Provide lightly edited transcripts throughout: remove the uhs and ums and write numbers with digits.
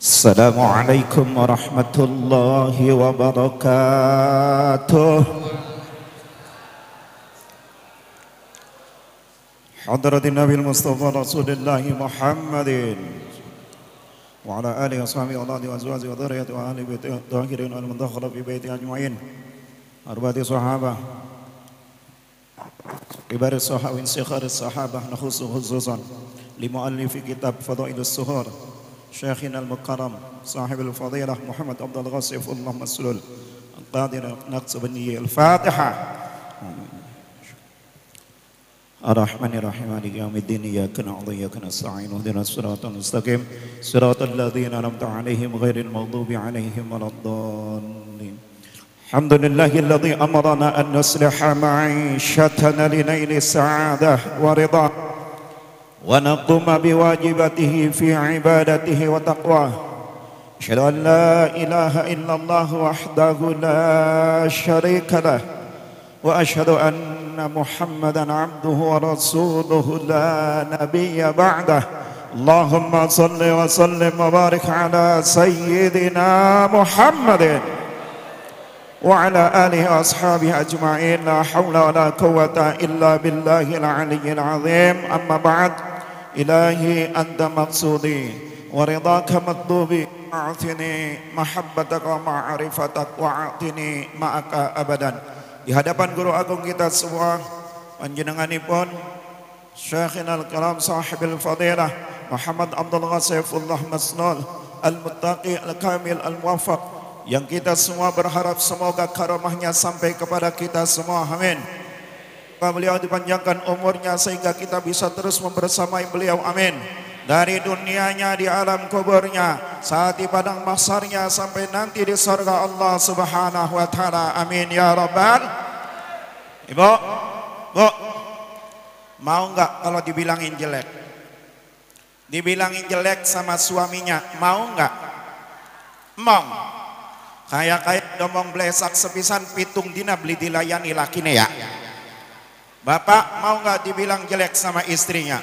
Assalamualaikum warahmatullahi wabarakatuh. Hadratin Nabi Mustafa Rasulullah Muhammadin wa ala alihi wa sahbihi wa alihi wa azwajihi wa dhurriyyatihi wa ahli baitihi tahirin wal mudakhala fi baitihi ajma'in. Arba'ati sahabah kibar sahabin sighar sahabah khususan limu'allifi kitab Fadailus Suhur Syekhina al-Mukarram sahibul fadilah Muhammad Abdul Ghasif Allah Maslul Al-Qadir Naqsabani Al-Fatihah. Ar-Rahmanir-Rahim Maliki Yaumiddin Iyyaka na'budu wa iyyaka nasta'in ihdinas siratal mustaqim siratal ladzina an'amta 'alaihim ghairil maghdubi 'alaihim waladdallin. Alhamdulillahilladzi amarna an nusliha ma'ishatana linaili sa'adah wa ridha ونقوم بواجباته في عبادته وتقواه أشهد أن لا إله إلا الله وحده لا شريك له وأشهد أن محمدا عبده ورسوله لا نبي بعده اللهم صل وسلم وبارك على سيدنا محمد وعلى آله وأصحابه أجمعين لا حول ولا قوة إلا بالله العلي العظيم أما بعد إلهي أنت مقصودي ورضاك مطلوبي أعطني محبتك ومعرفتك وأعطني معك أبدا. Di hadapan guru agung kita semua panjenenganipun Syekhina al-Karam sahibul fadilah Muhammad Abdul Ghasifullah Masnul Al-Muttaqi Al-Kamil Al-Muwaffaq, yang kita semua berharap semoga karamahnya sampai kepada kita semua, amin. Beliau dipanjangkan umurnya sehingga kita bisa terus membersamai beliau, amin. Dari dunianya, di alam kuburnya, saat di padang mahsyarnya, sampai nanti di surga Allah Subhanahu wa taala, amin ya rabbal. Ibu, Bu, mau enggak kalau dibilangin jelek? Dibilangin jelek sama suaminya, mau enggak? Mau. Kayak domong blesak sepisan pitung dina beli dilayani lakine ya. Bapak mau nggak dibilang jelek sama istrinya?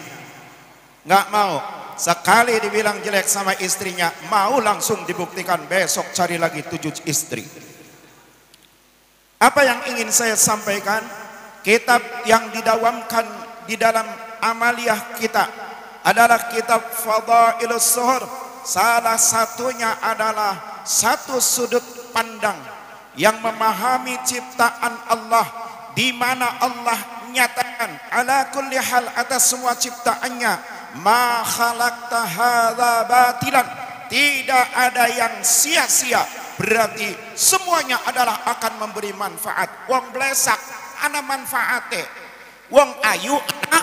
Nggak mau. Sekali dibilang jelek sama istrinya, mau langsung dibuktikan, besok cari lagi 7 istri. Apa yang ingin saya sampaikan? Kitab yang didawamkan di dalam amaliyah kita adalah kitab Fadailus Suhur. Salah satunya adalah satu sudut pandang yang memahami ciptaan Allah, di mana Allah nyatakan ala kulli hal atas semua ciptaannya, ma khalaqta hadza batilan, tidak ada yang sia-sia, berarti semuanya adalah akan memberi manfaat. Wong blesak ana manfaate, wong ayu ana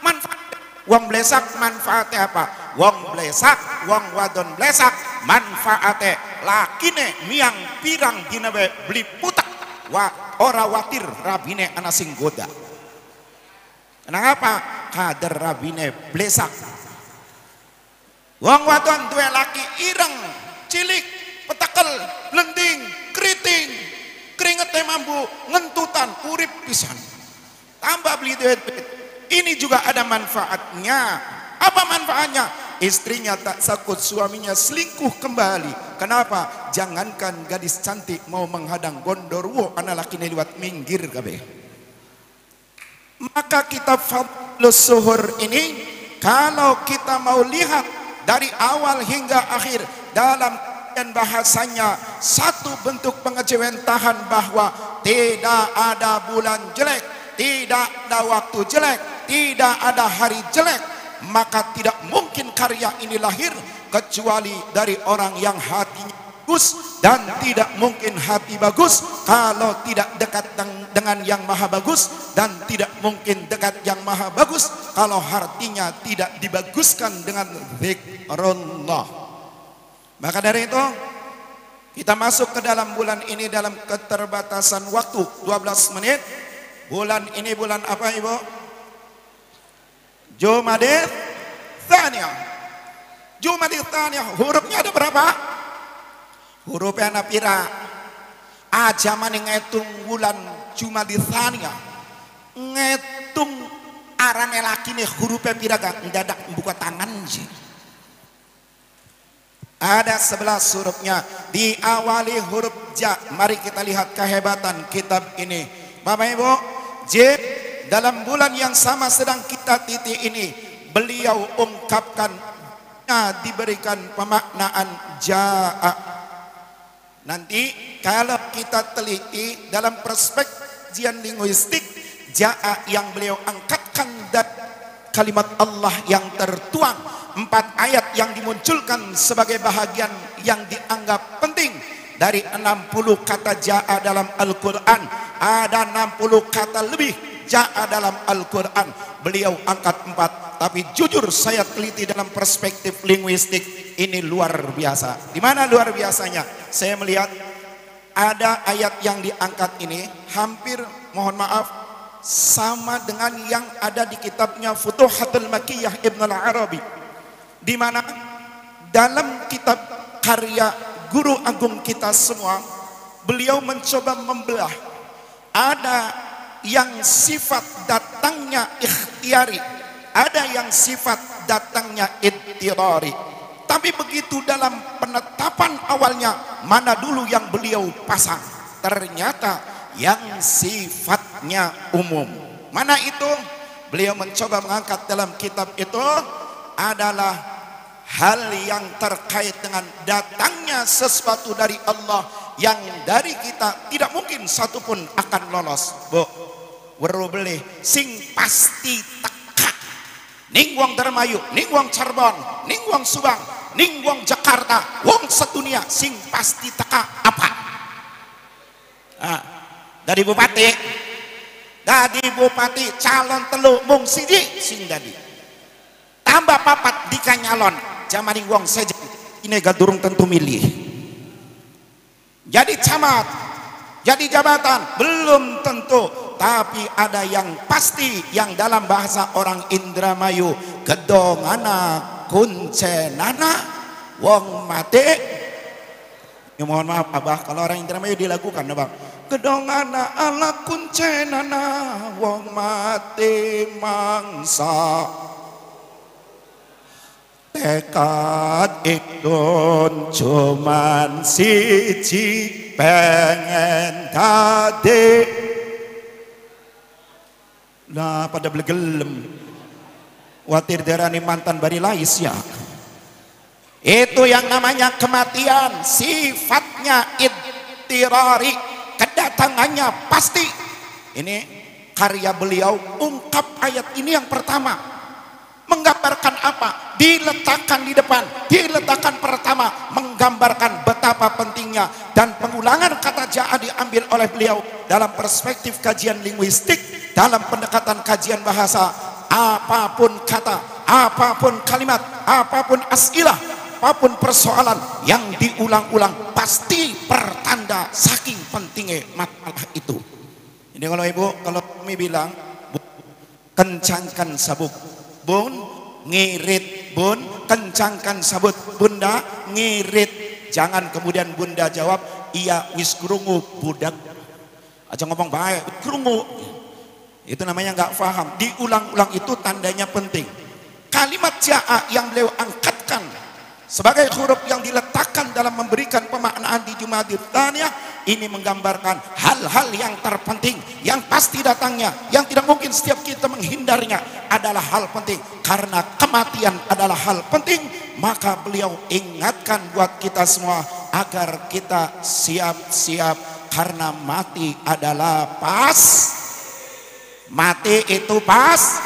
manfaat. Wong blesak manfaate apa? Wong blesak, wong wadon blesak manfaate lakine miang pirang dina beli putak wa ora watir rabine ana sing goda. Kenapa? Kader rabine blesak. Wong wadon duwe laki ireng, cilik, petekel, blending, keriting, keringetnya mambu, ngentutan, urip pisan. Tambah beli duit. Ini juga ada manfaatnya. Apa manfaatnya? Istrinya tak sakut suaminya selingkuh kembali. Kenapa? Jangankan gadis cantik mau menghadang gondorwo anak laki liwat minggir kabeh. Maka kitab Fadailus Suhur ini, kalau kita mau lihat dari awal hingga akhir, dalam bahasanya satu bentuk pengejawentahan bahwa tidak ada bulan jelek, tidak ada waktu jelek, tidak ada hari jelek. Maka tidak mungkin karya ini lahir kecuali dari orang yang hatinya bagus, dan tidak mungkin hati bagus kalau tidak dekat dengan yang maha bagus, dan tidak mungkin dekat yang maha bagus kalau hatinya tidak dibaguskan dengan zikrullah. Maka dari itu kita masuk ke dalam bulan ini dalam keterbatasan waktu 12 menit. Bulan ini bulan apa, Ibu? Jumadil Tsaniyah. Jumadil Tsaniyah, hurufnya ada berapa? Hurufnya ana pira? Aja maning ngitung bulan Jumadil Tsaniyah. Ngitung arane lakine hurufnya pira gak ndadak buka tangan sih. Ada 11 hurufnya, diawali huruf ja. Mari kita lihat kehebatan kitab ini. Bapak Ibu, J dalam bulan yang sama sedang kita titik ini, beliau ungkapkan, diberikan pemaknaan jaa. Nanti kalau kita teliti dalam perspektif kajian linguistik, jaa yang beliau angkatkan dari kalimat Allah yang tertuang, 4 ayat yang dimunculkan sebagai bahagian yang dianggap penting. Dari 60 kata jaa dalam Al-Quran, ada 60 kata lebih jaa dalam Al-Quran. Beliau angkat 4, tapi jujur saya teliti dalam perspektif linguistik, ini luar biasa. Di mana luar biasanya? Saya melihat ada ayat yang diangkat ini hampir, mohon maaf, sama dengan yang ada di kitabnya Futuhatul Makkiyah Ibn al-Arabi, di mana dalam kitab karya guru agung kita semua, beliau mencoba membelah. Ada yang sifat datangnya ikhtiari, ada yang sifat datangnya idtirari. Tapi begitu dalam penetapan awalnya, mana dulu yang beliau pasang? Ternyata yang sifatnya umum. Mana itu? Beliau mencoba mengangkat dalam kitab itu adalah hal yang terkait dengan datangnya sesuatu dari Allah yang dari kita tidak mungkin satupun akan lolos. Bu, weru beli sing pasti teka. Ning wong Dermayu, ning wong Cirebon, ning wong Subang, ning wong Jakarta, wong sedunia sing pasti teka apa? Dari bupati calon telu mung siji sing dadi. Tambah papat di kanyalon, jamaning wong sejen ini gak durung tentu milih. Jadi camat, jadi jabatan belum tentu, tapi ada yang pasti yang dalam bahasa orang Indramayu, gedongana kuncenana wong mati. Ya mohon maaf Abah, kalau orang Indramayu dilakukan Abah, gedongana ala kuncenana wong mati mangsa. Tekad ikun cuman siji, pengen tadi. Nah pada blegelem watir darani mantan bari lais ya. Itu yang namanya kematian, sifatnya idtirari, kedatangannya pasti. Ini karya beliau ungkap ayat ini yang pertama. Menggambarkan apa? Diletakkan di depan, diletakkan pertama, menggambarkan betapa pentingnya. Dan pengulangan kata jaa diambil oleh beliau dalam perspektif kajian linguistik, dalam pendekatan kajian bahasa. Apapun kata, apapun kalimat, apapun asilah, apapun persoalan yang diulang-ulang pasti pertanda saking pentingnya masalah itu. Ini kalau ibu, kalau kami bilang kencangkan sabuk, bun ngirit, bun kencangkan sabut, bunda ngirit. Jangan kemudian bunda jawab iya wis krungu budak aja ngomong baik krungu, itu namanya nggak paham. Diulang-ulang itu tandanya penting. Kalimat jaa yang beliau angkatkan sebagai huruf yang diletakkan dalam memberikan pemaknaan di Jumadil Tsaniyah, ini menggambarkan hal-hal yang terpenting, yang pasti datangnya, yang tidak mungkin setiap kita menghindarinya, adalah hal penting. Karena kematian adalah hal penting, maka beliau ingatkan buat kita semua agar kita siap-siap, karena mati adalah pas. Mati itu pas,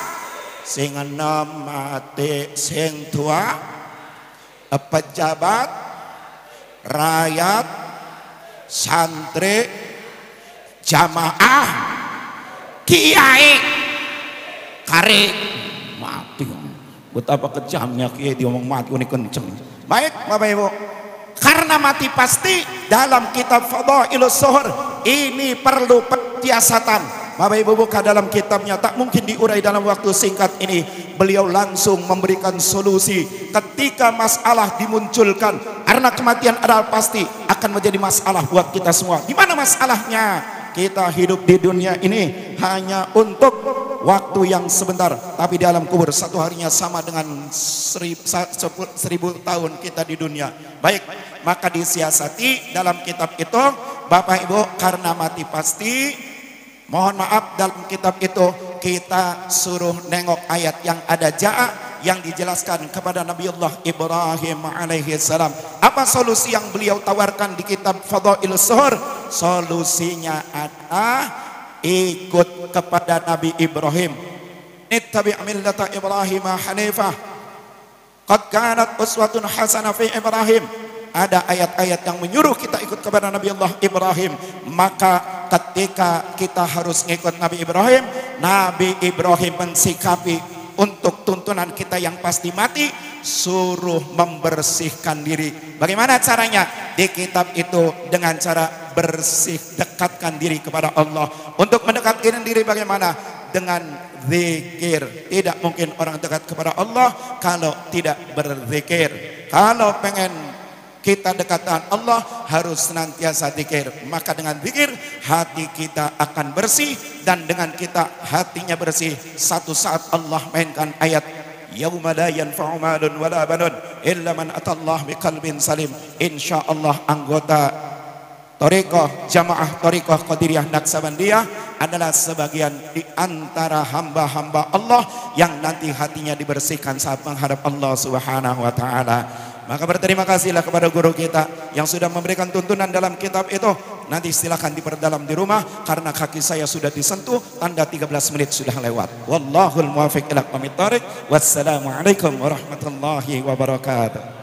sing enom mati, sing tua, pejabat, rakyat, santri, jamaah, kiai, kari mati. Betapa kejamnya kiai diomong mati ini kenceng. Baik Bapak Ibu, karena mati pasti dalam kitab Fadailus Zuhur ini perlu penyiasatan. Bapak Ibu buka dalam kitabnya, tak mungkin diurai dalam waktu singkat ini. Beliau langsung memberikan solusi ketika masalah dimunculkan, karena kematian adalah pasti akan menjadi masalah buat kita semua. Di mana masalahnya? Kita hidup di dunia ini hanya untuk waktu yang sebentar, tapi di alam kubur satu harinya sama dengan 1000 tahun kita di dunia. Baik, maka disiasati dalam kitab itu Bapak Ibu, karena mati pasti. Mohon maaf, dalam kitab itu kita suruh nengok ayat yang ada ja'a yang dijelaskan kepada Nabiullah Ibrahim alaihi salam. Apa solusi yang beliau tawarkan di kitab Fadhailus Suhur? Solusinya adalah ikut kepada Nabi Ibrahim. Ittabi' millata Ibrahim hanifah. Qad kanat uswatun hasanah fi Ibrahim. Ada ayat-ayat yang menyuruh kita ikut kepada Nabi Allah Ibrahim. Maka ketika kita harus ngikut Nabi Ibrahim mensikapi untuk tuntunan kita yang pasti mati, suruh membersihkan diri. Bagaimana caranya? Di kitab itu dengan cara bersih, dekatkan diri kepada Allah. Untuk mendekatkan diri bagaimana? Dengan zikir. Tidak mungkin orang dekat kepada Allah kalau tidak berzikir. Kalau pengen kita dekat dengan Allah harus senantiasa zikir. Maka dengan zikir hati kita akan bersih, dan dengan kita hatinya bersih, satu saat Allah mainkan ayat yauma la yanfa'u malun wala banun illa man atallah biqalbin salim. Insyaallah anggota Thariqah Jamaah Thariqah Qadiriyah Naksabandiyah adalah sebagian di antara hamba-hamba Allah yang nanti hatinya dibersihkan saat menghadap Allah Subhanahu wa taala. Maka berterima kasihlah kepada guru kita yang sudah memberikan tuntunan dalam kitab itu. Nanti silakan diperdalam di rumah, karena kaki saya sudah disentuh, tanda 13 menit sudah lewat. Wallahul muwaffiq ila aqwamit thariq. Wassalamualaikum warahmatullahi wabarakatuh.